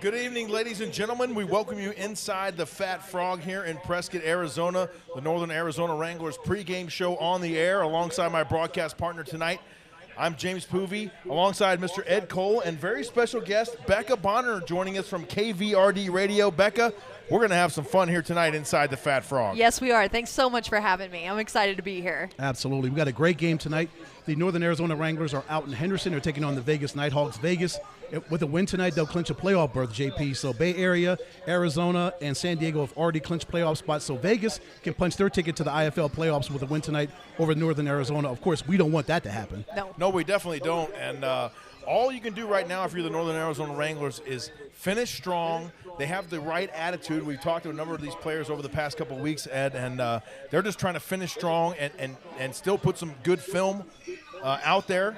Good evening, ladies and gentlemen. We welcome you inside the Fat Frog here in Prescott, Arizona. The Northern Arizona Wranglers pregame show on the air alongside my broadcast partner tonight. I'm James Poovey, alongside Mr. Ed Cole, and very special guest, Bekah Bonner, joining us from KVRD Radio. Bekah, we're going to have some fun here tonight inside the Fat Frog. Yes, we are. Thanks so much for having me. I'm excited to be here. Absolutely. We got a great game tonight. The Northern Arizona Wranglers are out in Henderson. They're taking on the Vegas Nighthawks. Vegas, with a win tonight, they'll clinch a playoff berth, JP. So Bay Area, Arizona, and San Diego have already clinched playoff spots. So Vegas can punch their ticket to the IFL playoffs with a win tonight over Northern Arizona. Of course, we don't want that to happen. No, we definitely don't. And all you can do right now if you're the Northern Arizona Wranglers is finish strong. They have the right attitude. We've talked to a number of these players over the past couple of weeks, Ed, and they're just trying to finish strong and still put some good film out there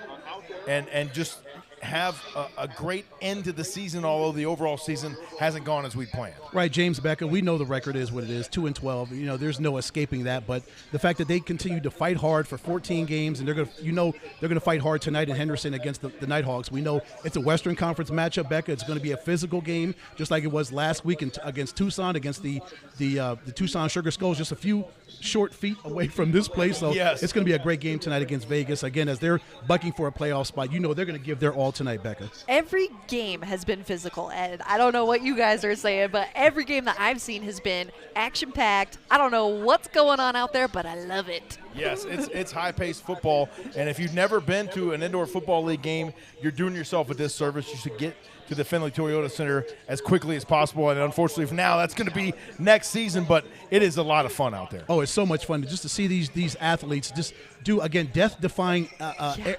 and just have a great end to the season, although the overall season hasn't gone as we planned. Right, James, Bekah, we know the record is what it is, 2-12. You know, there's no escaping that. But the fact that they continue to fight hard for 14 games, and they're going to fight hard tonight in Henderson against the Nighthawks. We know it's a Western Conference matchup, Bekah. It's going to be a physical game, just like it was last week against Tucson, against the Tucson Sugar Skulls, just a few short feet away from this place. So yes, it's going to be a great game tonight against Vegas. Again, as they're bucking for a playoff spot, you know they're going to give their all tonight, Bekah. Every game has been physical, Ed. I don't know what you guys are saying, but every game that I've seen has been action-packed. I don't know what's going on out there, but I love it. Yes, it's high-paced football, and if you've never been to an indoor football league game, you're doing yourself a disservice. You should get to the Findlay Toyota Center as quickly as possible, and unfortunately for now, that's going to be next season, but it is a lot of fun out there. Oh, it's so much fun just to see these athletes just do, again, death-defying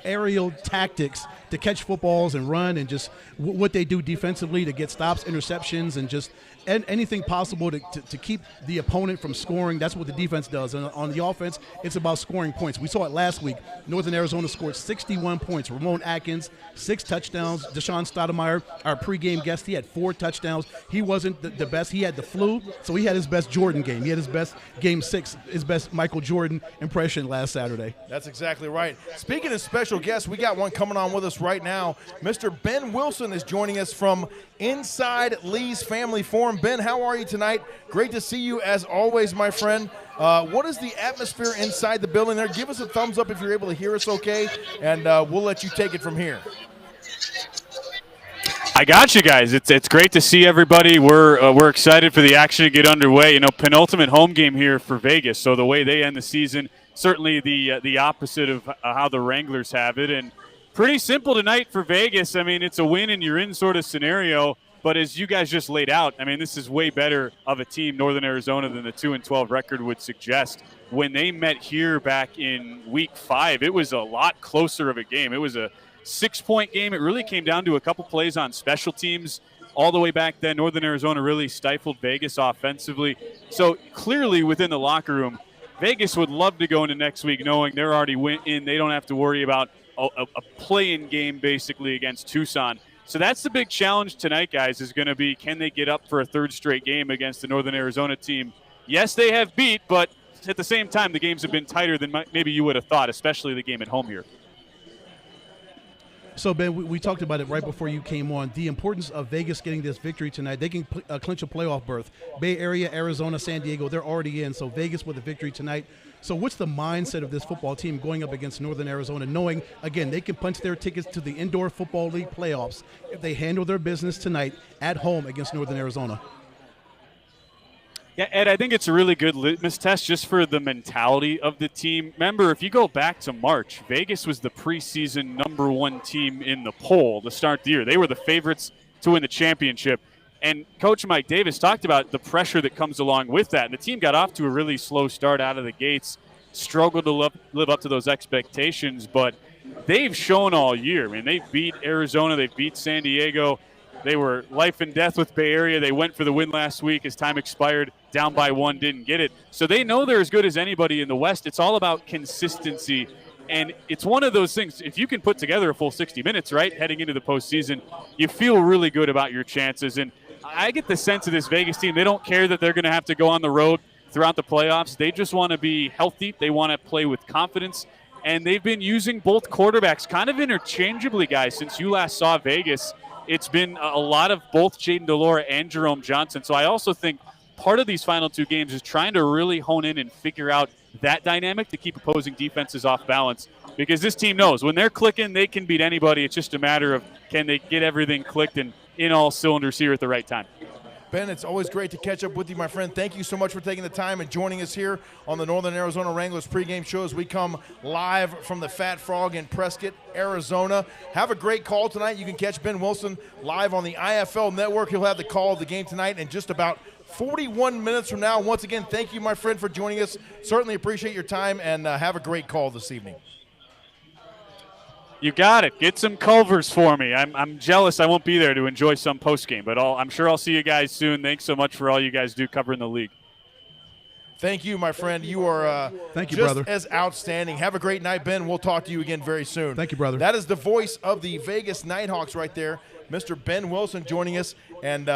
aerial tactics to catch footballs and run, and just what they do defensively to get stops, interceptions, and just anything possible to keep the opponent from scoring. That's what the defense does. And on the offense, it's about scoring points. We saw it last week. Northern Arizona scored 61 points. Ramon Atkins, 6 touchdowns. Deshaun Stoudemire, our pregame guest, he had 4 touchdowns. He wasn't the best. He had the flu, so he had his best Jordan game. He had his best Game 6, his best Michael Jordan impression last Saturday. That's exactly right. Speaking of special guests, we got one coming on with us right now. Mr. Ben Wilson is joining us from inside Lee's Family Forum. Ben, how are you tonight? Great to see you as always, my friend. What is the atmosphere inside the building there? Give us a thumbs up if you're able to hear us okay, and we'll let you take it from here. I got you guys. It's great to see everybody. We're excited for the action to get underway. You know, penultimate home game here for Vegas. So the way they end the season, certainly the opposite of how the Wranglers have it, and pretty simple tonight for Vegas. I mean, it's a win and you're in sort of scenario. But as you guys just laid out, I mean, this is way better of a team, Northern Arizona, than the 2-12 record would suggest. When they met here back in week 5, it was a lot closer of a game. It was a 6-point game. It really came down to a couple plays on special teams. All the way back then, Northern Arizona really stifled Vegas offensively. So clearly within the locker room, Vegas would love to go into next week knowing they're already in. They don't have to worry about a play-in game basically against Tucson. So that's the big challenge tonight, guys, is going to be, can they get up for a third straight game against the Northern Arizona team? Yes, they have beat, but at the same time, the games have been tighter than maybe you would have thought, especially the game at home here. So, Ben, we talked about it right before you came on, the importance of Vegas getting this victory tonight. They can clinch a playoff berth. Bay Area, Arizona, San Diego, they're already in. So Vegas with a victory tonight. So what's the mindset of this football team going up against Northern Arizona, knowing, again, they can punch their tickets to the Indoor Football League playoffs if they handle their business tonight at home against Northern Arizona? Yeah, Ed, I think it's a really good litmus test just for the mentality of the team. Remember, if you go back to March, Vegas was the preseason #1 team in the poll to start the year. They were the favorites to win the championship. And Coach Mike Davis talked about the pressure that comes along with that. And the team got off to a really slow start out of the gates, struggled to live up to those expectations. But they've shown all year. I mean, they beat Arizona. They beat San Diego. They were life and death with Bay Area. They went for the win last week as time expired, down by 1, didn't get it. So they know they're as good as anybody in the West. It's all about consistency. And it's one of those things, if you can put together a full 60 minutes, right, heading into the postseason, you feel really good about your chances. And I get the sense of this Vegas team, they don't care that they're going to have to go on the road throughout the playoffs. They just want to be healthy. They want to play with confidence. And they've been using both quarterbacks kind of interchangeably, guys, since you last saw Vegas. it's been a lot of both Jaden Delora and Jerome Johnson. So I also think part of these final 2 games is trying to really hone in and figure out that dynamic to keep opposing defenses off balance, because this team knows when they're clicking, they can beat anybody. It's just a matter of can they get everything clicked and in all cylinders here at the right time. Ben, it's always great to catch up with you, my friend. Thank you so much for taking the time and joining us here on the Northern Arizona Wranglers pregame show as we come live from the Fat Frog in Prescott, Arizona. Have a great call tonight. You can catch Ben Wilson live on the IFL Network. He'll have the call of the game tonight in just about 41 minutes from now. Once again, thank you, my friend, for joining us. Certainly appreciate your time, and have a great call this evening. You got it. Get some Culvers for me. I'm jealous I won't be there to enjoy some postgame, but I'm sure I'll see you guys soon. Thanks so much for all you guys do covering the league. Thank you, my friend. You are Thank you, just brother. as outstanding. Have a great night, Ben. We'll talk to you again very soon. Thank you, brother. That is the voice of the Vegas Nighthawks right there, Mr. Ben Wilson joining us. And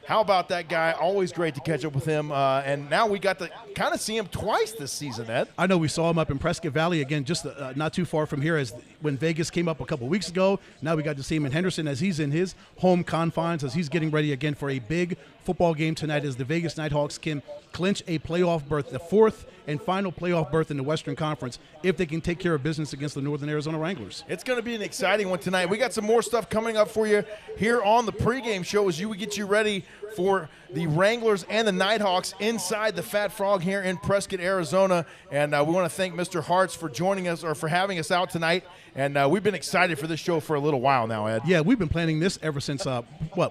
how about that guy? Always great to catch up with him. And now we got to kind of see him twice this season, Ed. I know we saw him up in Prescott Valley again, just not too far from here as when Vegas came up a couple weeks ago. Now we got to see him in Henderson as he's in his home confines, as he's getting ready again for a big football game tonight as the Vegas Nighthawks can clinch a playoff berth, the 4th and final playoff berth in the Western Conference, if they can take care of business against the Northern Arizona Wranglers. It's going to be an exciting one tonight. We got some more stuff coming up for you here on the pregame show as we get you ready for the Wranglers and the Nighthawks inside the Fat Frog here in Prescott, Arizona. And we want to thank Mr. Hartz for joining us or for having us out tonight. And we've been excited for this show for a little while now, Ed. Yeah, we've been planning this ever since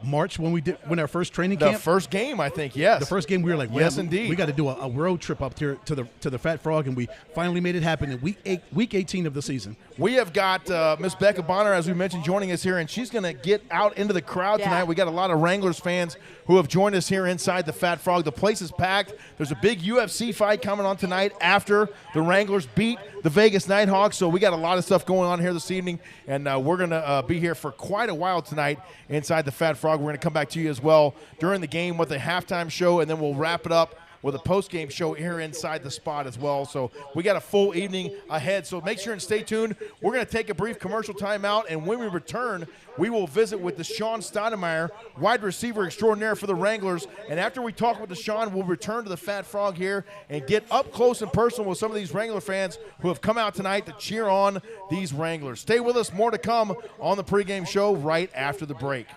March when our first training camp. The first game, I think. Yes. The first game we were like, yes, indeed. We got to do a road trip up here to the Fat Frog, and we finally made it happen in week 18 of the season. We have got Miss Bekah Bonner, as we mentioned, joining us here, and she's going to get out into the crowd tonight. We got a lot of Wranglers fans who have joined us here inside the Fat Frog. The place is packed. There's a big UFC fight coming on tonight after the Wranglers beat the Vegas Nighthawks, so we got a lot of stuff going on here this evening, and we're going to be here for quite a while tonight inside the Fat Frog. We're going to come back to you as well during the game with a halftime show, and then we'll wrap it up with a post-game show here inside the spot as well. So we got a full evening ahead, so make sure and stay tuned. We're going to take a brief commercial timeout, and when we return, we will visit with Deshaun Stoudemire, wide receiver extraordinaire for the Wranglers. And after we talk with Deshaun, we'll return to the Fat Frog here and get up close and personal with some of these Wrangler fans who have come out tonight to cheer on these Wranglers. Stay with us. More to come on the pregame show right after the break.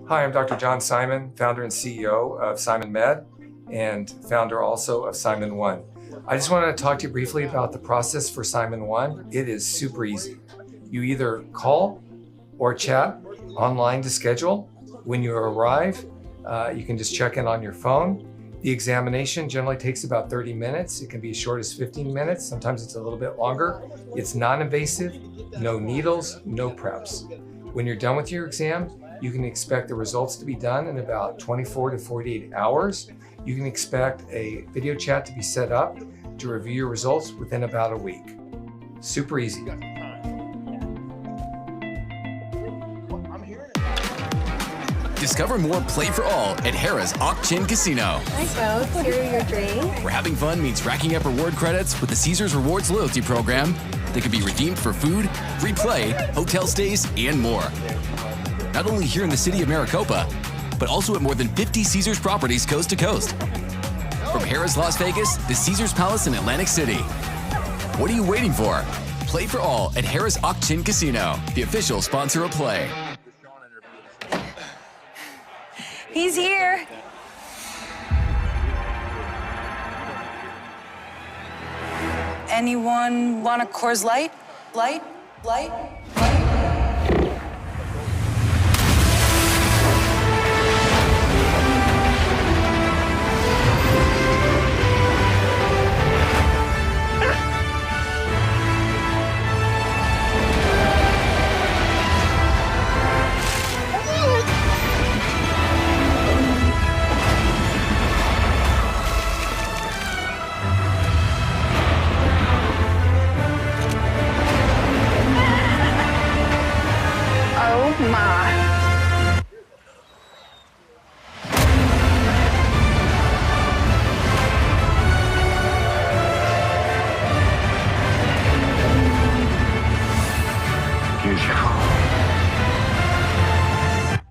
Hi, I'm Dr. John Simon, founder and CEO of Simon Med and founder also of Simon One. I just wanted to talk to you briefly about the process for Simon One. It is super easy. You either call or chat online to schedule. When you arrive, you can just check in on your phone. The examination generally takes about 30 minutes. It can be as short as 15 minutes. Sometimes it's a little bit longer. It's non-invasive, no needles, no preps. When you're done with your exam, you can expect the results to be done in about 24 to 48 hours. You can expect a video chat to be set up to review your results within about a week. Super easy. Discover more Play for All at Harrah's Auction Casino. Hi folks, here are your drinks. Where having fun means racking up reward credits with the Caesars Rewards loyalty program that can be redeemed for food, free play, hotel stays, and more. Not only here in the city of Maricopa, but also at more than 50 Caesars properties coast to coast. From Harrah's Las Vegas to Caesars Palace in Atlantic City. What are you waiting for? Play for All at Harrah's Auction Casino, the official sponsor of Play. He's here. Anyone want a Coors Light? Light?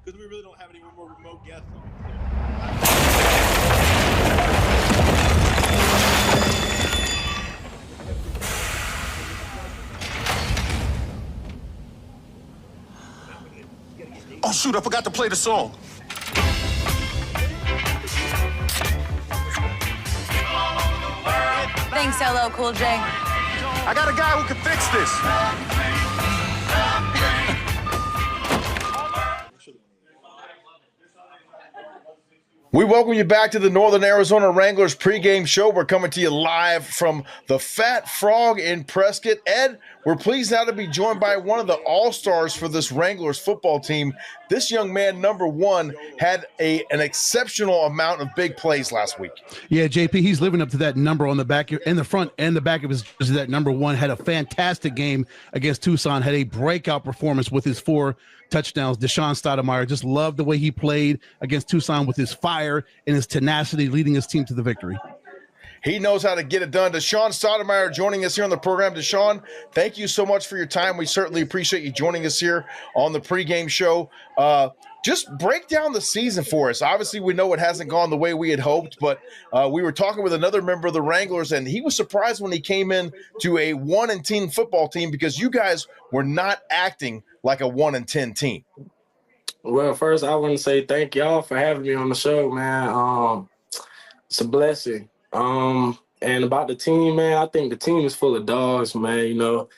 Because we really don't have any more remote guests. Oh, shoot, I forgot to play the song. Thanks, LL Cool J. I got a guy who can fix this. We welcome you back to the Northern Arizona Wranglers pregame show. We're coming to you live from the Fat Frog in Prescott. Ed, we're pleased now to be joined by one of the all-stars for this Wranglers football team. This young man, number 1, had an exceptional amount of big plays last week. Yeah, JP, he's living up to that number on the back, in the front and the back of his jersey. That number 1 had a fantastic game against Tucson, had a breakout performance with his 4 touchdowns. Deshaun Stoudemire, just loved the way he played against Tucson with his fire and his tenacity, leading his team to the victory. He knows how to get it done. Deshaun Stoudemire joining us here on the program. Deshaun, thank you so much for your time. We certainly appreciate you joining us here on the pregame show. Just break down the season for us. Obviously, we know it hasn't gone the way we had hoped, but we were talking with another member of the Wranglers, and he was surprised when he came in to a 1-10 football team because you guys were not acting like a 1-10 team. Well, first, I want to say thank y'all for having me on the show, man. It's a blessing. And about the team, man, I think the team is full of dogs, man. You know,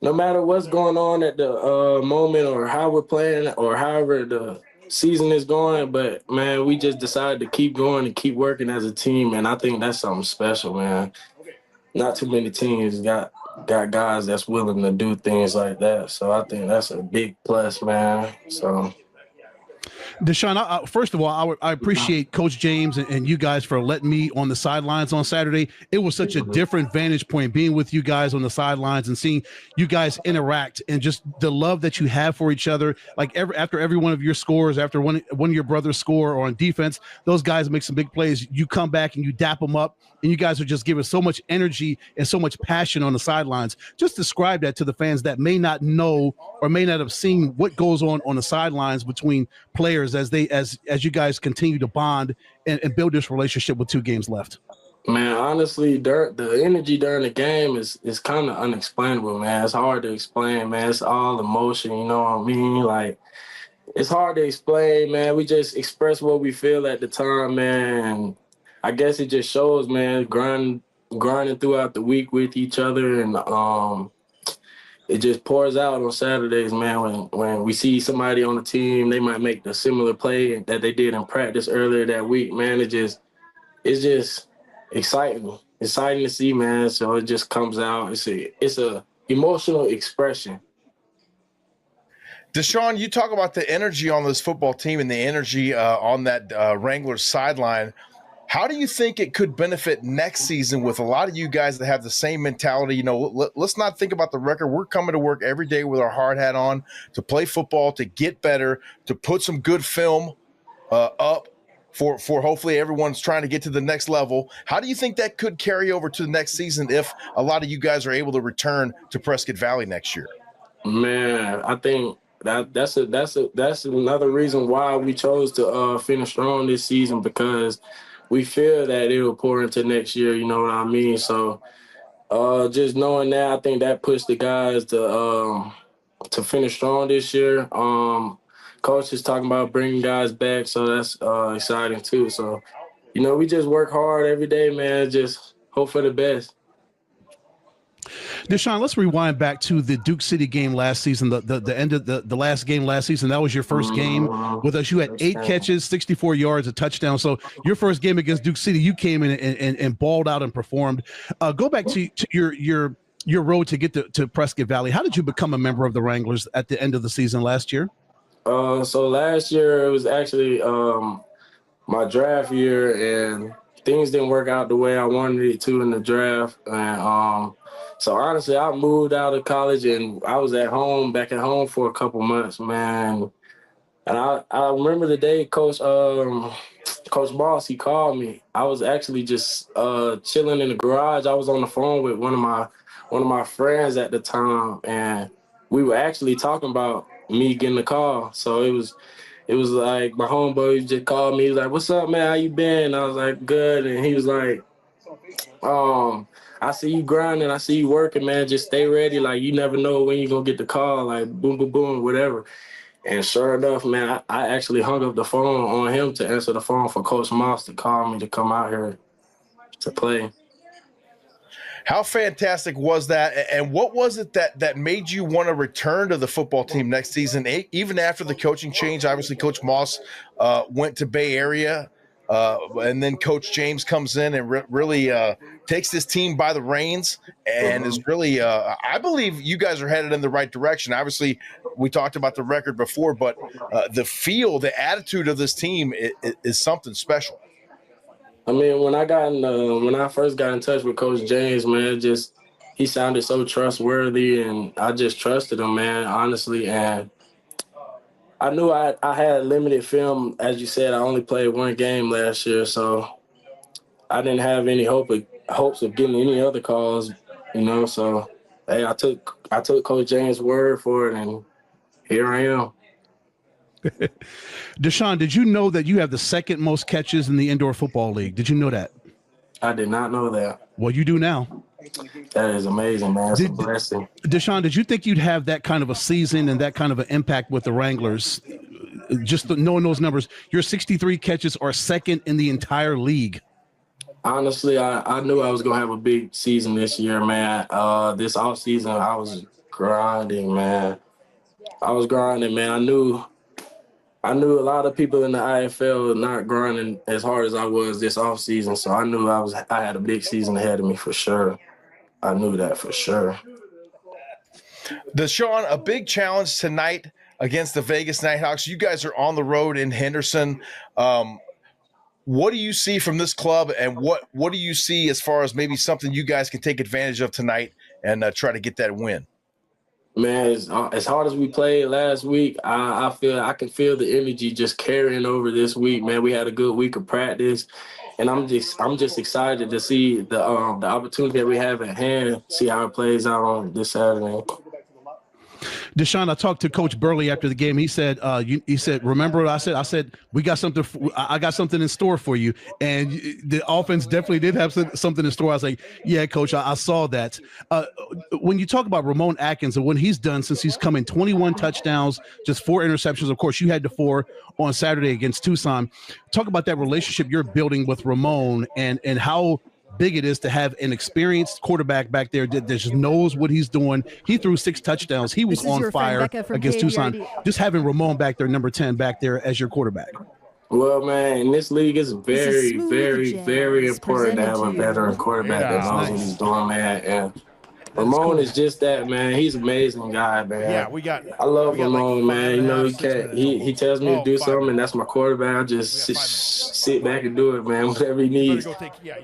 no matter what's going on at the moment or how we're playing or however the season is going, but, man, we just decided to keep going and keep working as a team, and I think that's something special, man. Not too many teams got guys that's willing to do things like that, so I think that's a big plus, man. So Deshaun, first of all, I appreciate Coach James and you guys for letting me on the sidelines on Saturday. It was such a different vantage point being with you guys on the sidelines and seeing you guys interact and just the love that you have for each other. Like after every one of your scores, after one of your brothers score or on defense, those guys make some big plays. You come back and you dap them up, and you guys are just giving so much energy and so much passion on the sidelines. Just describe that to the fans that may not know or may not have seen what goes on the sidelines between players as you guys continue to bond and build this relationship with 2 games left. Man, honestly, the energy during the game is kind of unexplainable, man. It's hard to explain, man. It's all emotion, you know what I mean? Like, it's hard to explain, man. We just express what we feel at the time, man. And I guess it just shows, man, grinding throughout the week with each other, and it just pours out on Saturdays, man. When we see somebody on the team, they might make the similar play that they did in practice earlier that week, man. It's just exciting to see, man. So it just comes out. It's a emotional expression. Deshaun, you talk about the energy on this football team and the energy on that Wranglers sideline. How do you think it could benefit next season with a lot of you guys that have the same mentality? You know, let's not think about the record. We're coming to work every day with our hard hat on to play football, to get better, to put some good film up for hopefully everyone's trying to get to the next level. How do you think that could carry over to the next season if a lot of you guys are able to return to Prescott Valley next year? Man, I think that's another reason why we chose to finish strong this season, because we feel that it'll pour into next year, you know what I mean? So just knowing that, I think that pushed the guys to finish strong this year. Coach is talking about bringing guys back, so that's exciting too. So, you know, we just work hard every day, man, just hope for the best. Deshaun, let's rewind back to the Duke City game last season, the end of the last game last season. That was your first game with us. You had 8 catches, 64 yards, a touchdown. So your first game against Duke City, you came in and balled out and performed. Go back to your road to get to Prescott Valley. How did you become a member of the Wranglers at the end of the season last year? So last year it was actually my draft year, and things didn't work out the way I wanted it to in the draft. And so honestly, I moved out of college and I was back at home for a couple months, man. And I remember the day Coach Boss, he called me. I was actually just chilling in the garage. I was on the phone with one of my friends at the time, and we were actually talking about me getting the call. So it was like my homeboy just called me. He was like, "What's up, man? How you been?" I was like, "Good." And he was like, "I see you grinding. I see you working, man. Just stay ready. Like, you never know when you're going to get the call. Like, boom, boom, boom, whatever." And sure enough, man, I actually hung up the phone on him to answer the phone for Coach Moss to call me to come out here to play. How fantastic was that? And what was it that made you want to return to the football team next season, even after the coaching change? Obviously, Coach Moss went to Bay Area, and then Coach James comes in and really takes this team by the reins and is really I believe you guys are headed in the right direction. Obviously, we talked about the record before, but the feel, the attitude of this team is something special. I mean, when I first got in touch with Coach James, man, he sounded so trustworthy, and I just trusted him, man, honestly. And I knew I had limited film. As you said, I only played one game last year, so I didn't have any hopes of getting any other calls, you know. So, hey, I took Coach James' word for it, and here I am. Deshaun, did you know that you have the second most catches in the indoor football league? Did you know that? I did not know that. Well, you do now. That is amazing, man. It's a blessing. Deshaun, did you think you'd have that kind of a season and that kind of an impact with the Wranglers? Just knowing those numbers, your 63 catches are second in the entire league. Honestly, I knew I was going to have a big season this year, man. This offseason, I was grinding, man. I knew a lot of people in the IFL not grinding as hard as I was this offseason, so I knew I had a big season ahead of me for sure. I knew that for sure. Deshaun, a big challenge tonight against the Vegas Nighthawks. You guys are on the road in Henderson. What do you see from this club, and what do you see as far as maybe something you guys can take advantage of tonight and try to get that win? Man, as hard as we played last week, I can feel the energy just carrying over this week. Man, we had a good week of practice, and I'm just excited to see the opportunity that we have at hand. See how it plays out on this Saturday. Deshaun, I talked to Coach Burley after the game. He said, remember what I said? I said, we got something. I got something in store for you. And the offense definitely did have something in store. I was like, yeah, Coach, I saw that. When you talk about Ramon Atkins and what he's done since he's come in, 21 touchdowns, just 4 interceptions. Of course, you had the 4 on Saturday against Tucson. Talk about that relationship you're building with Ramon and how big it is to have an experienced quarterback back there that just knows what he's doing. He threw 6 touchdowns. He was on fire against Tucson. Just having Ramon back there, number 10 back there as your quarterback. Well, man, in this league, it's very, very, very important to have a veteran quarterback that knows what he's doing, man. And Ramon is just that, man. He's an amazing guy, man. Yeah, I love Ramon, man. You know, he tells me to do something, and that's my quarterback. I just sit back and do it, man, whatever he needs.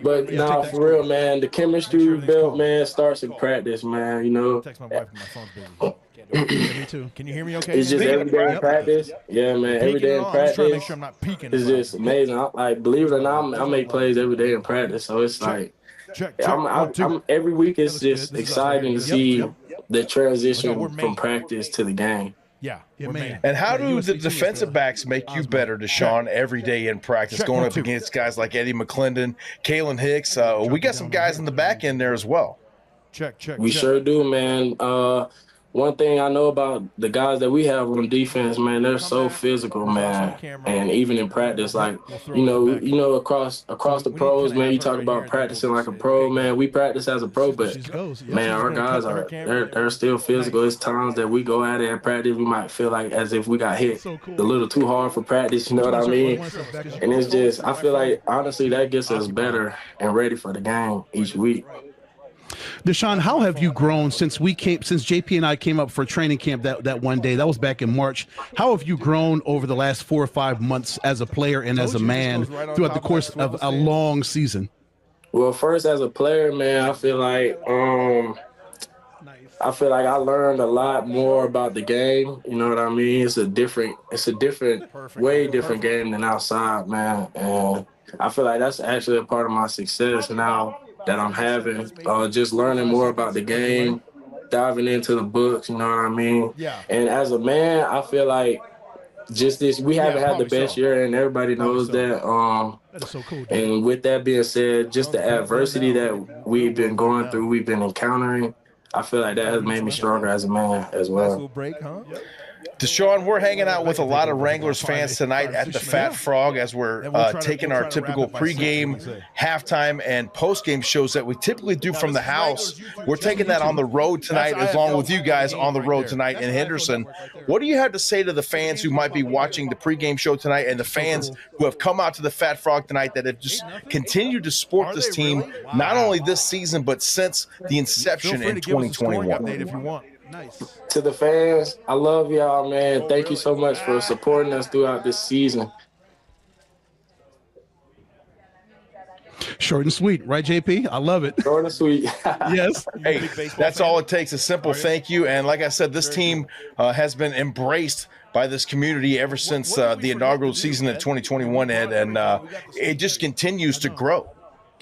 But for real, man, the chemistry we built, man, starts in practice, man. You know. Text my wife, my phone's busy. Me too. Can you hear me okay? It's just every day in practice. Yeah, man, every day in practice. Trying to make sure I'm not peeking. It's just amazing. Believe it or not, I make plays every day in practice, so it's like. I'm every week it's just exciting to see the transition from practice to the game. Yeah, man. And how do the defensive backs make you better, Deshaun, every day in practice, going up against guys like Eddie McClendon, Kalen Hicks? We got some guys in the back end there as well. We sure do, man. One thing I know about the guys that we have on defense, man, they're so physical, man. And even in practice, like, you know, across the pros, man, you talk about practicing like a pro, man. We practice as a pro, but, man, our guys they're still physical. There's times that we go at it at practice, we might feel like as if we got hit a little too hard for practice, you know what I mean? And it's just, I feel like, honestly, that gets us better and ready for the game each week. Deshaun, how have you grown since JP and I came up for training camp that one day? That was back in March. How have you grown over the last 4 or 5 months as a player and as a man throughout the course of a long season? Well, first as a player, man, I feel like I learned a lot more about the game. You know what I mean? It's a way different game than outside, man. And I feel like that's actually a part of my success now that I'm having, just learning more about the game, diving into the books, you know what I mean? Yeah. And as a man, I feel like we haven't had the best year, and everybody knows that. That is so cool, dude. And with that being said, just the adversity that we've been going through, we've been encountering, I feel like that has made me stronger as a man as well. Break, huh? Deshaun, we're hanging out with a lot of Wranglers fans tonight at the Fat Frog as we're taking our typical pregame, halftime, and postgame shows that we typically do from the house. We're taking that on the road tonight, along with you guys on the road tonight in Henderson. What do you have to say to the fans who might be watching the pregame show tonight and the fans who have come out to the Fat Frog tonight that have just continued to support this team, not only this season, but since the inception in 2021? If you want. Nice. To the fans, I love y'all, man. Thank you so much for supporting us throughout this season. Short and sweet, right, JP? I love it. Short and sweet. Yes. Hey, that's all it takes, a simple thank you. And like I said, this team has been embraced by this community ever since the inaugural season in 2021, Ed, and it just continues to grow.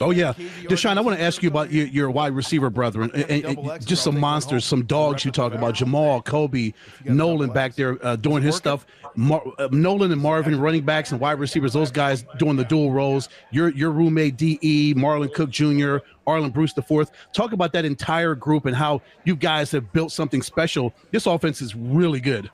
Oh, yeah. Deshaun, I want to ask you about your wide receiver brethren and just some monsters, some dogs you talk about. Jamal, Kobe, Nolan back there doing his stuff. Nolan and Marvin, running backs and wide receivers, those guys doing the dual roles. Your roommate, D.E., Marlon Cook Jr., Arlen Bruce IV. Talk about that entire group and how you guys have built something special. This offense is really good.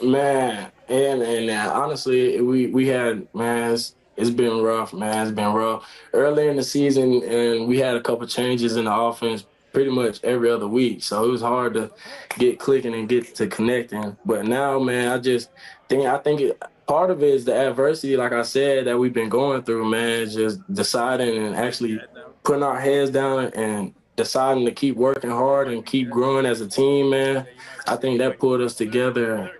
Man, and honestly, we had, man, it's been rough, man. It's been rough. Early in the season, and we had a couple changes in the offense pretty much every other week. So it was hard to get clicking and get to connecting. But now, man, I think part of it is the adversity, like I said, that we've been going through, man, just deciding and actually putting our heads down and deciding to keep working hard and keep growing as a team, man. I think that pulled us together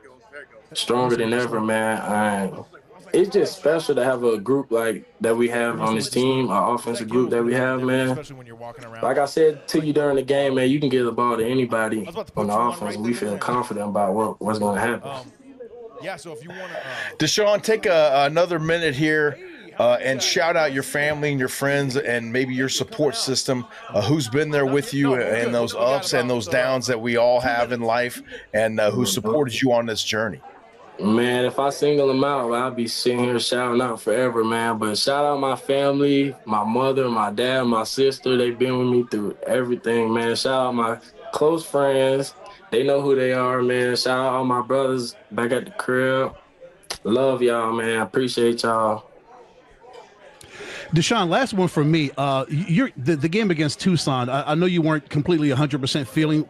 stronger than ever, man. It's just special to have a group like that we have on this team, our offensive group that we have, man. Like I said to you during the game, man, you can give the ball to anybody on the offense, and we feel confident about what's going to happen. Yeah, so if you want to, Deshaun, take another minute here and shout out your family and your friends and maybe your support system, who's been there with you in those ups and those downs that we all have in life, and who supported you on this journey. Man, if I single them out, I'll be sitting here shouting out forever, man. But shout out my family, my mother, my dad, my sister. They've been with me through everything, man. Shout out my close friends. They know who they are, man. Shout out all my brothers back at the crib. Love y'all, man. Appreciate y'all. Deshaun, last one from me. The game against Tucson, I know you weren't completely 100% feeling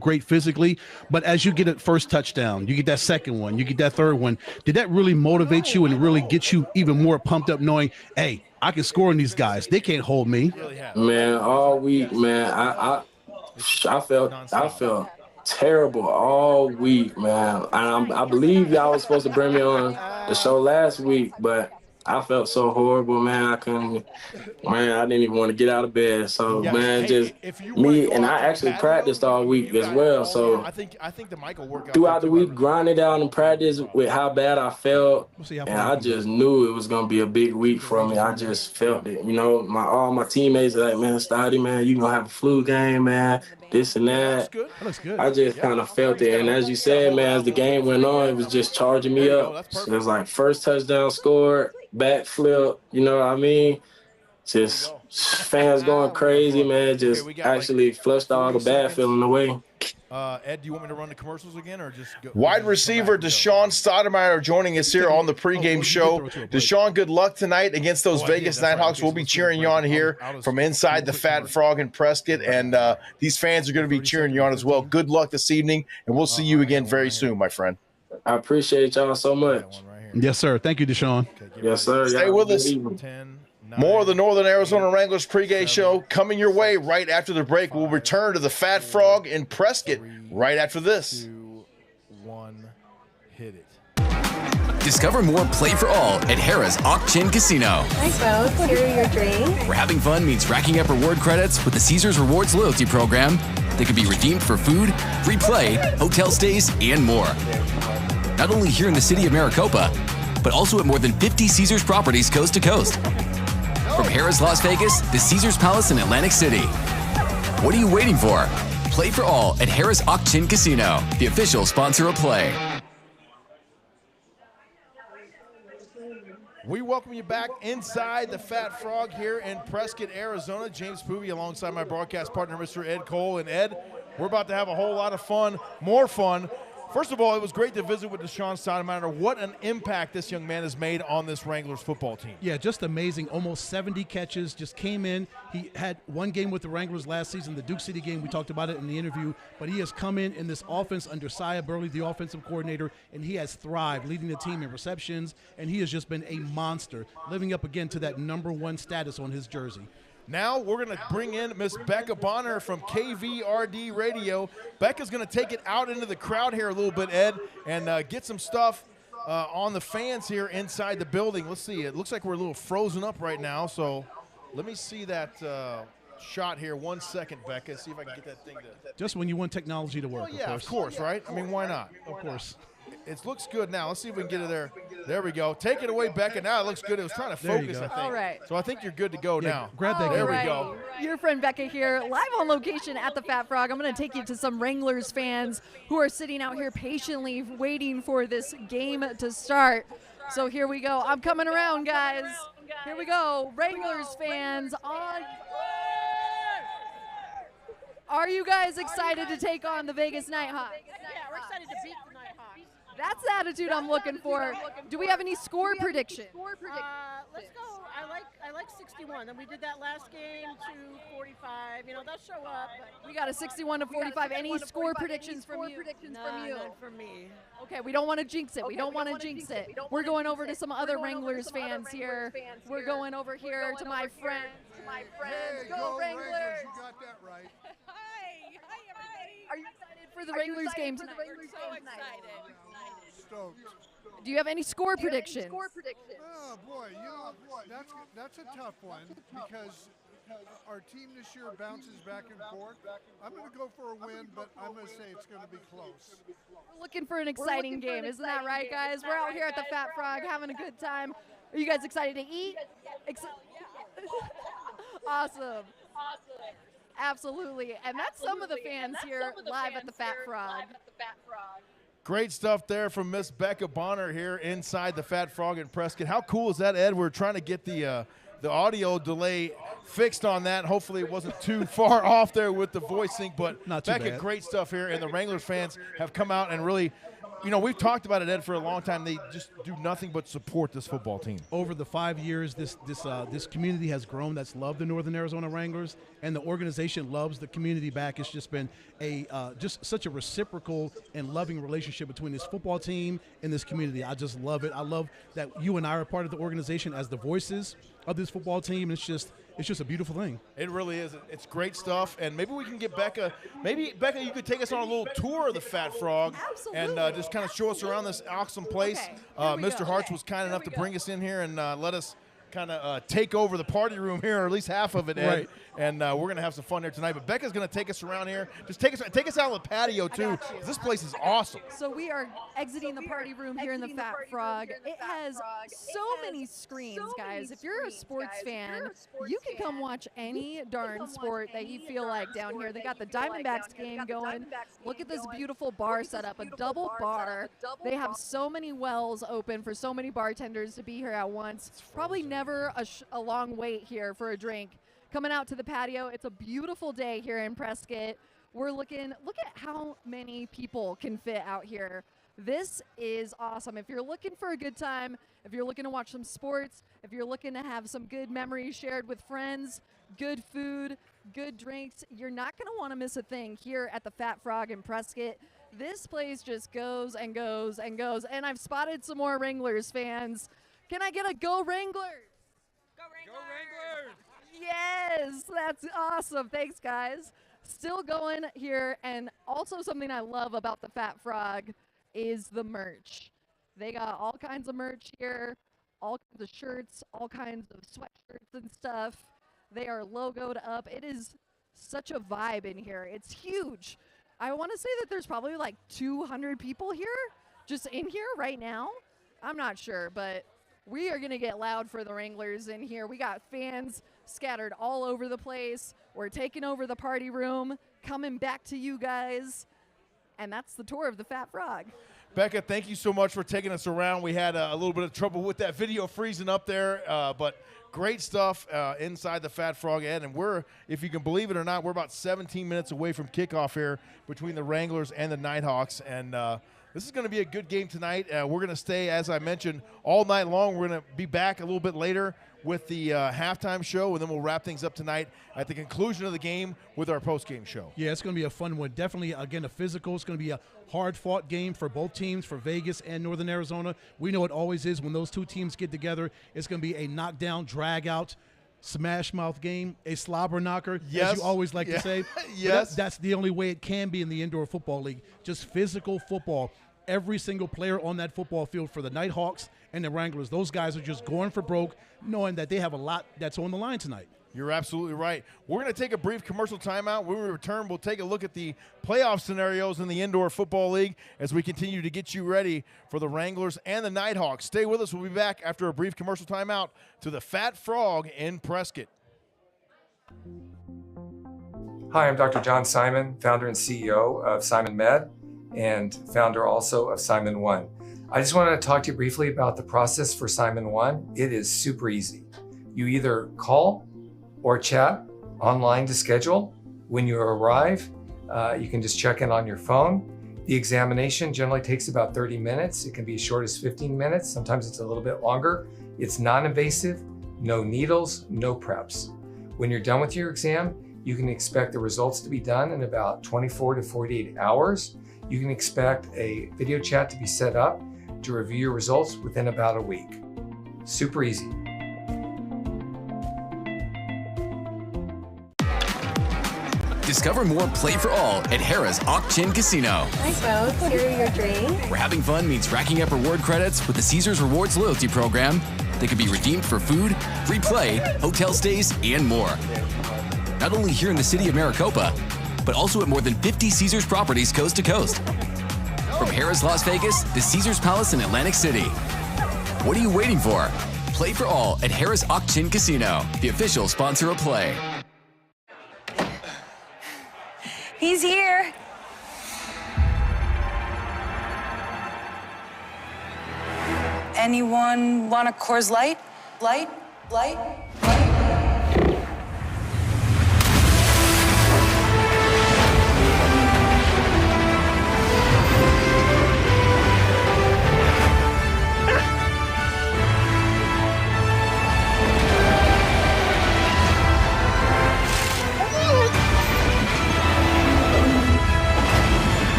great physically, but as you get a first touchdown, you get that second one, you get that third one, did that really motivate you and really get you even more pumped up knowing, hey, I can score on these guys. They can't hold me. Man, all week, man, I felt terrible all week, man. I believe y'all was supposed to bring me on the show last week, but I felt so horrible, man. I didn't even want to get out of bed. So, man, just me, and I actually practiced all week as well. So, I think the mic will work out throughout the week, grinding down and practice with how bad I felt, and I just knew it was going to be a big week for me. I just felt it. You know, all my teammates are like, man, Stoddy, man, you going to have a flu game, man, this and that. That looks good. I just kind of felt it. And as you said, man, as the game went on, it was just charging me up. So it was like first touchdown scored, backflip, you know what I mean? Just fans going crazy, man. Just actually flushed all the bad feeling away. Ed, do you want me to run the commercials again or just go? Wide receiver Deshaun Stoudemire joining us here on the pregame show. Deshaun, good luck tonight against those Vegas Nighthawks. We'll be cheering you on here from inside the Fat Frog in Prescott, and these fans are going to be cheering you on as well. Good luck this evening, and we'll see you again very soon, my friend. I appreciate y'all so much. Yes, sir. Thank you, Deshaun. Yes, sir. Stay with us. More of the Northern Arizona Wranglers pregame show coming your way right after the break. We'll return to the Fat Frog in Prescott right after this. 2, 1, hit it. Discover more Play for All at Harrah's Auction Casino. Hi, folks. Here are your drinks. Where having fun means racking up reward credits with the Caesars Rewards loyalty program that can be redeemed for food, free play, hotel stays, and more. Not only here in the city of Maricopa, but also at more than 50 Caesars properties coast to coast. From Harrah's Las Vegas to Caesars Palace in Atlantic City. What are you waiting for? Play for all at Harris Auction Casino, the official sponsor of Play. We welcome you back inside the Fat Frog here in Prescott, Arizona. James Poovey alongside my broadcast partner, Mr. Ed Cole. And Ed, we're about to have a whole lot of fun, more fun. First of all, it was great to visit with Deshaun Stoudemire. What an impact this young man has made on this Wranglers football team. Yeah, just amazing. Almost 70 catches, just came in. He had one game with the Wranglers last season, the Duke City game. We talked about it in the interview. But he has come in this offense under Sia Burley, the offensive coordinator, and he has thrived, leading the team in receptions. And he has just been a monster, living up again to that #1 status on his jersey. Now we're going to bring in Miss Bekah Bonner from KVRD Radio. Bekah's going to take it out into the crowd here a little bit, Ed, and get some stuff on the fans here inside the building. Let's see. It looks like we're a little frozen up right now, so let me see that shot here. 1 second, Bekah. See if I can get that thing to. Just when you want technology to work, Well, yeah, of course, right? I mean, why not? Of course. It looks good now. Let's see if we can get it there. There we go. Take it away, Bekah. Now it looks good. It was trying to focus, I think. All right. So I think you're good to go now. Grab that. There guy. we go. Your friend Bekah here, live on location at the Fat Frog. I'm going to take you to some Wranglers fans who are sitting out here patiently waiting for this game to start. So here we go. I'm coming around, guys. Here we go. Wranglers fans on. Are you guys excited to take on the Vegas Nighthawks? Yeah, we're excited to beat the Nighthawks. That's the attitude I'm looking for. Do we have any score prediction? Let's go. I like 61. And we did that last game to 45. You know, they'll show up. But We got a 61-45. Any score predictions from you? none from me. Okay, we don't want to jinx it. We don't want to jinx it. We're going over to some other Wranglers fans here. We're going over here to my friends. Go Wranglers! You got that right. Hi, everybody. Are you excited for the Wranglers game tonight? We're so excited. Stoked. Do you have any score predictions? Oh boy, you know that's a tough one because our team this year bounces back and forth. I'm going to go for a win, but I'm going to say it's going to be close. We're looking for an exciting game. Isn't that right, guys? We're out here at the Fat Frog having a good time. Are you guys excited to eat? Awesome. Absolutely. And that's some of the fans here live at the Fat Frog. Great stuff there from Miss Bekah Bonner here inside the Fat Frog in Prescott. How cool is that, Ed? We're trying to get the audio delay fixed on that. Hopefully it wasn't too far off there with the voice sync, but Not too Bekah, bad. great stuff here, and the Wranglers fans have come out and really, you know, we've talked about it, Ed, for a long time. They just do nothing but support this football team. Over the 5 years, this community has grown. That's loved the Northern Arizona Wranglers, and the organization loves the community back. It's just been a just such a reciprocal and loving relationship between this football team and this community. I just love it. I love that you and I are part of the organization as the voices of this football team. It's just a beautiful thing. It really is. It's great stuff, and maybe we can get Bekah. Maybe Bekah, you could take us on a little tour of the Fat Frog, and just kind of show us around this awesome place. Okay, Mr. Hartz was kind enough to bring us in here and let us kind of take over the party room here, or at least half of it, Ed. Right. And we're gonna have some fun there tonight. But Bekah's gonna take us around here. Just take us out on the patio too. 'Cause this place is awesome. So we are exiting the party room here in the Fat Frog. It has so many screens, guys. If you're a sports fan, you can come watch any darn sport that you feel like down here. They got the Diamondbacks game going. Look at this beautiful bar setup, a double bar. They have so many wells open for so many bartenders to be here at once. Probably never a long wait here for a drink. Coming out to the patio, it's a beautiful day here in Prescott. Look at how many people can fit out here. This is awesome. If you're looking for a good time, if you're looking to watch some sports, if you're looking to have some good memories shared with friends, good food, good drinks, you're not going to want to miss a thing here at the Fat Frog in Prescott. This place just goes and goes and goes. And I've spotted some more Wranglers fans. Can I get a Go Wranglers? Go Wranglers! Yes, that's awesome. Thanks, guys. Still going here, and also something I love about the Fat Frog is the merch. They got all kinds of merch here, all kinds of shirts, all kinds of sweatshirts and stuff. They are logoed up. It is such a vibe in here. It's huge. I want to say that there's probably like 200 people here, just in here right now. I'm not sure, but we are going to get loud for the Wranglers in here. We got fans scattered all over the place. We're taking over the party room. coming back to you guys. And that's the tour of the Fat Frog. Bekah, thank you so much for taking us around. We had a little bit of trouble with that video freezing up there, but great stuff inside the Fat Frog, Ed. And we're, if you can believe it or not, we're about 17 minutes away from kickoff here between the Wranglers and the Nighthawks. And this is going to be a good game tonight. We're going to stay, as I mentioned, all night long. We're going to be back a little bit later with the halftime show, and then we'll wrap things up tonight at the conclusion of the game with our post-game show. Yeah, it's going to be a fun one. Definitely, again, a physical. It's going to be a hard-fought game for both teams, for Vegas and Northern Arizona. We know it always is when those two teams get together. It's going to be a knockdown, drag-out, smash-mouth game, a slobber knocker, as you always like to say. Yes. That's the only way it can be in the Indoor Football League. Just physical football. Every single player on that football field for the Nighthawks and the Wranglers, those guys are just going for broke, knowing that they have a lot that's on the line tonight. You're absolutely right. We're going to take a brief commercial timeout. When we return, we'll take a look at the playoff scenarios in the Indoor Football League as we continue to get you ready for the Wranglers and the Nighthawks. Stay with us. We'll be back after a brief commercial timeout to the Fat Frog in Prescott. Hi, I'm Dr. John Simon, founder and CEO of Simon Med, and founder also of Simon One. I just wanted to talk to you briefly about the process for Simon One. It is super easy. You either call or chat online to schedule. When you arrive, you can just check in on your phone. The examination generally takes about 30 minutes. It can be as short as 15 minutes. Sometimes it's a little bit longer. It's non-invasive, no needles, no preps. When you're done with your exam, you can expect the results to be done in about 24 to 48 hours. You can expect a video chat to be set up to review your results within about a week. Super easy. Discover more Play for All at Harrah's Auction Casino. Hi, folks. Here are your drinks. Where having fun means racking up reward credits with the Caesars Rewards loyalty program that can be redeemed for food, free play, hotel stays, and more. Not only here in the city of Maricopa, but also at more than 50 Caesars properties coast to coast. From Harrah's Las Vegas to Caesars Palace in Atlantic City. What are you waiting for? Play for All at Harrah's Auction Casino, the official sponsor of Play. He's here. Anyone want a Coors Light? Light?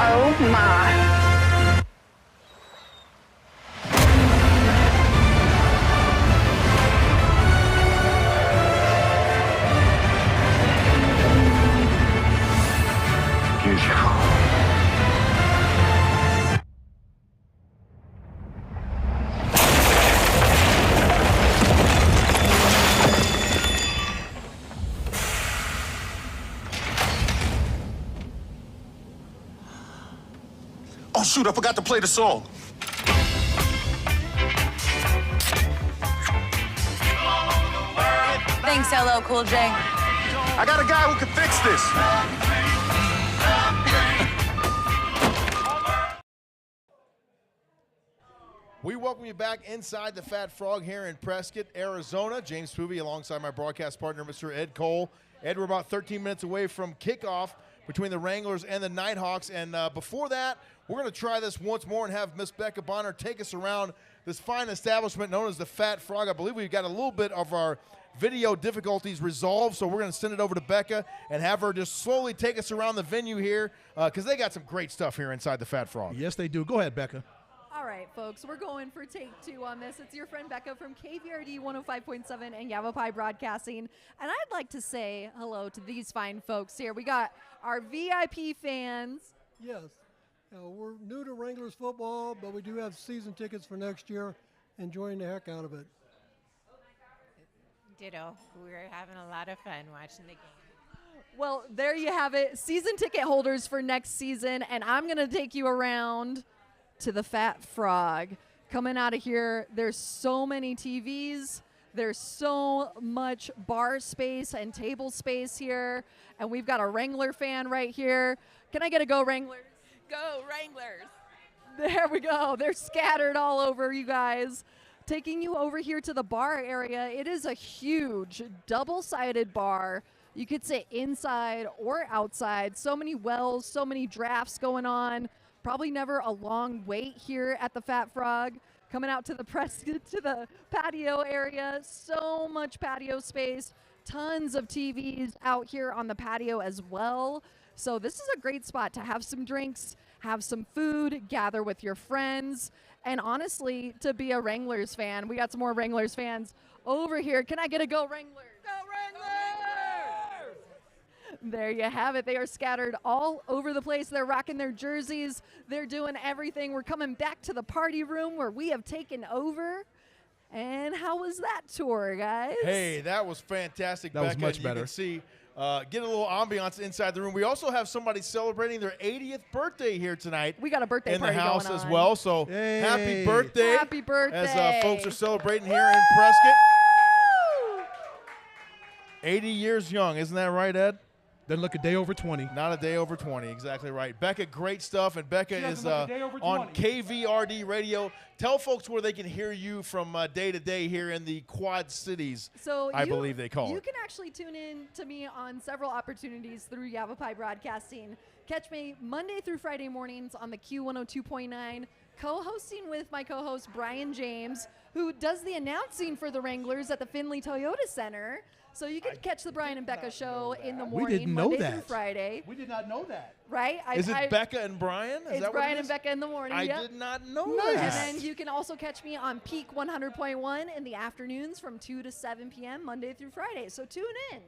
Oh my. Oh, shoot, I forgot to play the song. Thanks, LL Cool J. I got a guy who can fix this. We welcome you back inside the Fat Frog here in Prescott, Arizona. James Poovey alongside my broadcast partner, Mr. Ed Cole. Ed, we're about 13 minutes away from kickoff between the Wranglers and the Nighthawks. And before that, we're going to try this once more and have Miss Bekah Bonner take us around this fine establishment known as the Fat Frog. I believe we've got a little bit of our video difficulties resolved, so we're going to send it over to Bekah and have her just slowly take us around the venue here because they got some great stuff here inside the Fat Frog. Yes, they do. Go ahead, Bekah. All right, folks, we're going for take two on this. It's your friend Bekah from KVRD 105.7 and Yavapai Broadcasting. And I'd like to say hello to these fine folks here. We got our VIP fans. Yes. We're new to Wranglers football, but we do have season tickets for next year. Enjoying the heck out of it. Ditto. We're having a lot of fun watching the game. Well, there you have it. Season ticket holders for next season. And I'm going to take you around to the Fat Frog. Coming out of here, there's so many TVs. There's so much bar space and table space here. And we've got a Wrangler fan right here. Can I get a go, Wranglers? Go Wranglers! There we go. They're scattered all over, you guys. Taking you over here to the bar area. It is a huge double-sided bar. You could sit inside or outside. So many wells, so many drafts going on. Probably never a long wait here at the Fat Frog. Coming out to the Prescott, to the patio area. So much patio space. Tons of TVs out here on the patio as well. So this is a great spot to have some drinks, have some food, gather with your friends, and honestly, to be a Wranglers fan. We got some more Wranglers fans over here. Can I get a go, Wranglers? Go Wranglers! There you have it. They are scattered all over the place. They're rocking their jerseys. They're doing everything. We're coming back to the party room where we have taken over. And how was that tour, guys? Hey, that was fantastic, That was Bekah. much You better. can see, get a little ambiance inside the room. We also have somebody celebrating their 80th birthday here tonight. We got a birthday in the party house going as on. well. So Hey. happy birthday. Happy birthday. As folks are celebrating here in Prescott. 80 years young. Isn't that right, Ed? Doesn't look a day over 20. Not a day over 20. Exactly right. Bekah, great stuff. And Bekah is look a day over on 20. KVRD Radio. Tell folks where they can hear you from day to day here in the Quad Cities, So I believe they call You it. can actually tune in to me on several opportunities through Yavapai Broadcasting. Catch me Monday through Friday mornings on the Q102.9, co-hosting with my co-host Brian James, who does the announcing for the Wranglers at the Finley Toyota Center. So you can catch the Brian and Bekah show in the morning, didn't know Monday that. through Friday. We did not know that. Right? Is it Bekah and Brian? Is It's that Brian what it and is? Bekah in the morning. I yep. did not know And that. then you can also catch me on Peak 100.1 in the afternoons from 2 to 7 p.m. Monday through Friday. So tune in.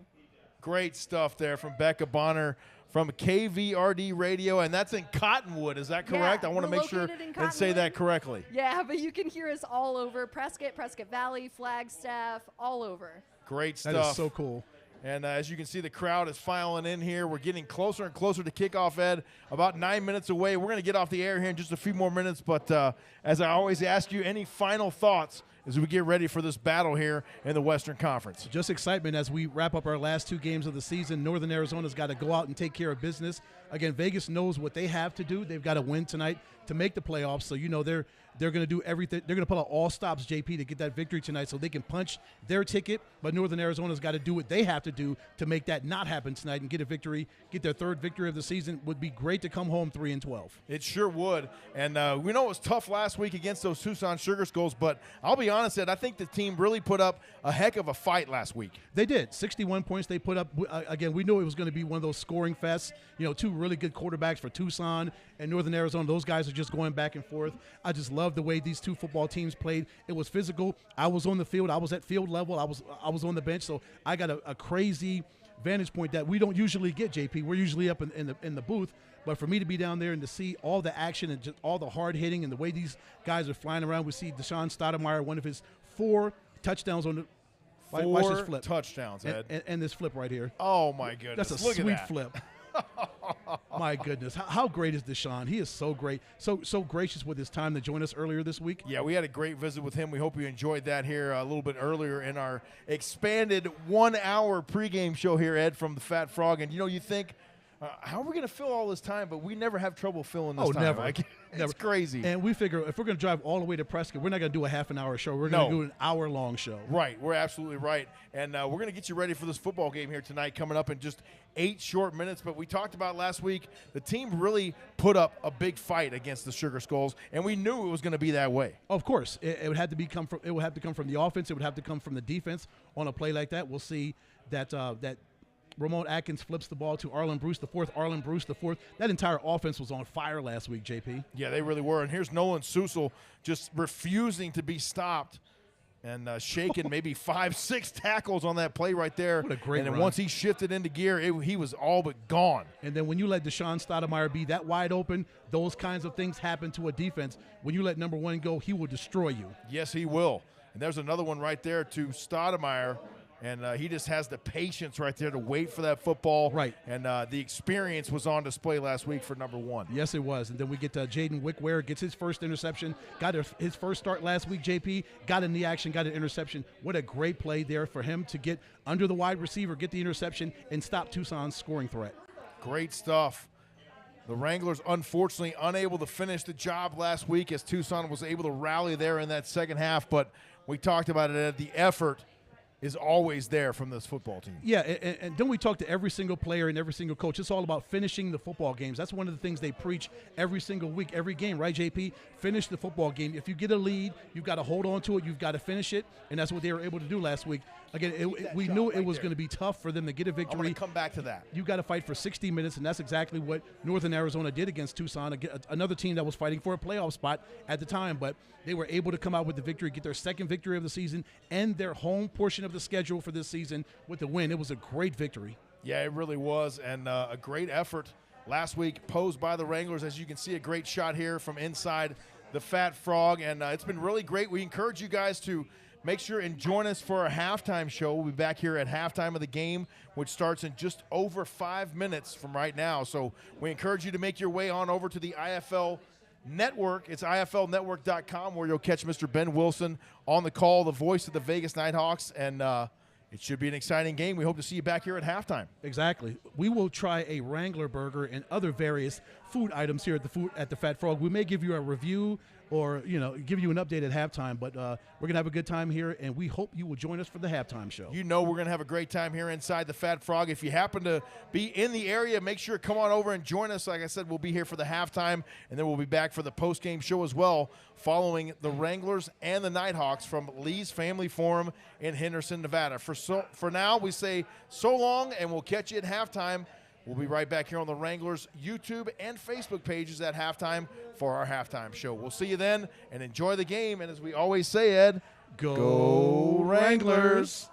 Great stuff there from Bekah Bonner from KVRD Radio, and that's in Cottonwood. Is that correct? Yeah, I want to we're make sure located in and say that Cottonwood. correctly. Yeah, but you can hear us all over Prescott, Prescott Valley, Flagstaff, all over. Great stuff. That is so cool. And as you can see, the crowd is filing in here. We're getting closer and closer to kickoff, Ed. About 9 minutes away. We're going to get off the air here in just a few more minutes. But as I always ask you, any final thoughts as we get ready for this battle here in the Western Conference? Just excitement as we wrap up our last two games of the season. Northern Arizona's got to go out and take care of business. Again, Vegas knows what they have to do. They've got to win tonight to make the playoffs. So, you know, they're going to do everything. They're going to pull out all stops, JP, to get that victory tonight so they can punch their ticket. But Northern Arizona's got to do what they have to do to make that not happen tonight and get a victory, get their third victory of the season. Would be great to come home 3-12. It sure would. And we know it was tough last week against those Tucson Sugar Skulls, but I'll be honest, Ed, I think the team really put up a heck of a fight last week. They did. 61 points they put up. Again, we knew it was going to be one of those scoring fests. You know, two really good quarterbacks for Tucson and Northern Arizona. Those guys are just going back and forth. I just love the way these two football teams played. It was physical. I was on the field. I was at field level. I was on the bench. So I got a crazy vantage point that we don't usually get, JP. We're usually up in the booth. But for me to be down there and to see all the action and just all the hard hitting and the way these guys are flying around, we see Deshaun Stoudemire, one of his 4 touchdowns on the watch this flip. Touchdowns, Ed. And this flip right here. Oh, my goodness. That's a Look sweet at that. flip. My goodness. How great is Deshaun? He is so great. So gracious with his time to join us earlier this week. Yeah, we had a great visit with him. We hope you enjoyed that here a little bit earlier in our expanded 1-hour pregame show here, Ed, from the Fat Frog. And, you know, you think, how are we going to fill all this time? But we never have trouble filling this time. Never. Like, Never. It's crazy. And we figure if we're going to drive all the way to Prescott, we're not going to do a half an hour show. We're going to do an hour-long show. Right. We're absolutely right. And we're going to get you ready for this football game here tonight coming up in just 8 short minutes. But we talked about last week, the team really put up a big fight against the Sugar Skulls, and we knew it was going to be that way. Of course. It would have to come from the offense. It would have to come from the defense on a play like that. We'll see that Ramon Atkins flips the ball to Arlen Bruce, the fourth. That entire offense was on fire last week, JP. Yeah, they really were. And here's Nolan Susel just refusing to be stopped and shaking maybe 5-6 tackles on that play right there. What a great And then run. once he shifted into gear, he was all but gone. And then when you let Deshaun Stoudemire be that wide open, those kinds of things happen to a defense. When you let number 1 go, he will destroy you. Yes, he will. And there's another one right there to Stoudemire. And he just has the patience right there to wait for that football. Right. And the experience was on display last week for number 1. Yes, it was. And then we get Jaden Wickware, gets his first interception, got his first start last week, JP, got in the action, got an interception. What a great play there for him to get under the wide receiver, get the interception, and stop Tucson's scoring threat. Great stuff. The Wranglers, unfortunately, unable to finish the job last week as Tucson was able to rally there in that second half. But we talked about it, Ed, the effort is always there from this football team. Yeah, and then we talk to every single player and every single coach. It's all about finishing the football games. That's one of the things they preach every single week, every game, right, JP? Finish the football game. If you get a lead, you've got to hold on to it. You've got to finish it, and that's what they were able to do last week. Again, we knew it was going to be tough for them to get a victory. I'm going to come back to that. You got to fight for 60 minutes, and that's exactly what Northern Arizona did against Tucson, another team that was fighting for a playoff spot at the time. But they were able to come out with the victory, get their second victory of the season, and their home portion of the schedule for this season with the win. It was a great victory. Yeah, it really was, and a great effort last week posed by the Wranglers. As you can see, a great shot here from inside the Fat Frog, and it's been really great. We encourage you guys to make sure and join us for our halftime show. We'll be back here at halftime of the game, which starts in just over 5 minutes from right now. So we encourage you to make your way on over to the IFL Network. It's iflnetwork.com, where you'll catch Mr. Ben Wilson on the call, the voice of the Vegas Nighthawks, and it should be an exciting game. We hope to see you back here at halftime. Exactly. We will try a Wrangler burger and other various food items here at the Fat Frog. We may give you a review or, give you an update at halftime, but we're going to have a good time here, and we hope you will join us for the halftime show. We're going to have a great time here inside the Fat Frog. If you happen to be in the area, make sure to come on over and join us. Like I said, we'll be here for the halftime, and then we'll be back for the post-game show as well, following the Wranglers and the Nighthawks from Lee's Family Forum in Henderson, Nevada. For now, we say so long, and we'll catch you at halftime. We'll be right back here on the Wranglers YouTube and Facebook pages at halftime for our halftime show. We'll see you then, and enjoy the game. And as we always say, Ed, go Wranglers!